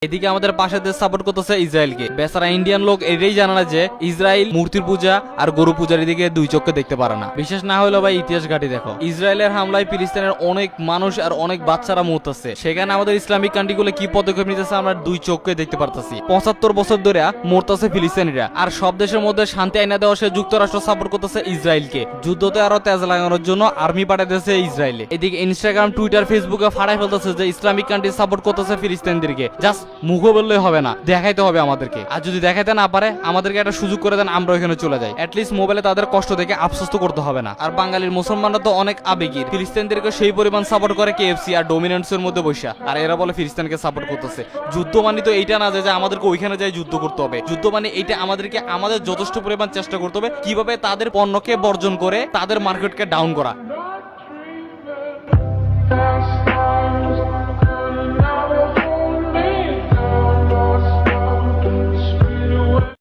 এদিকে আমাদের পাশের দেশ সাপোর্ট করতেছে ইসরায়েলকে। বেচারা ইন্ডিয়ান লোক এটাই জানে না যে ইসরায়েল মূর্তির পূজা আর গরু পূজার দিকে দুই চোখে দেখতে পারে না। বিশেষ না হলেও ভাই ইতিহাস ঘাটি দেখো, ইসরায়েলের হামলায় ফিলিস্তিনের অনেক মানুষ আর অনেক বাচ্চারা মরতেছে। সেখানে আমাদের ইসলামিক কান্ট্রিগুলো কি পদক্ষেপ নিতেছে আমরা দুই চোখে দেখতে পারতেছি। 75 বছর ধরে মরতেছে ফিলিস্তিনিরা, আর সব দেশের মধ্যে শান্তি আইনা দেওয়া সে যুক্তরাষ্ট্র সাপোর্ট করতেছে ইসরায়েলকে। যুদ্ধতে আরো তেজ লাগানোর জন্য আর্মি পাঠাইতেছে ইসরায়েলে। এদিকে ইনস্টাগ্রাম, টুইটার, ফেসবুকে ফাড়াই ফেলতেছে যে ইসলামিক কান্ট্রি সাপোর্ট করতেছে ফিলিস্তিনদেরকে। জাস্ট মুখে বললেই হবে না, দেখাইতে হবে আমাদেরকে। আর যদি দেখাইতে না পারে আমাদেরকে একটা সুযোগ করে দেন, আমরা ওইখানে চলে যাই। অ্যাটলিস্ট মোবাইলে তাদের কষ্ট দেখে আফসোস তো করতে হবে না। আর বাঙালির মুসলমানরা তো অনেক আবেগী, ফিলিস্তিনদেরকে সেই পরিমাণ সাপোর্ট করে কেএফসি আর ডোমিনেন্টসের মধ্যে বসা, আর এরা বলে ফিলিস্তিনকে সাপোর্ট করতেছে। যুদ্ধ মানে তো এইটা না যে আমাদেরকে ওইখানে যাই যুদ্ধ করতে হবে। যুদ্ধ মানে এইটা আমাদেরকে আমাদের যথেষ্ট পরিমাণ চেষ্টা করতে হবে কিভাবে তাদের পণ্যকে বর্জন করে তাদের মার্কেটকে ডাউন করা।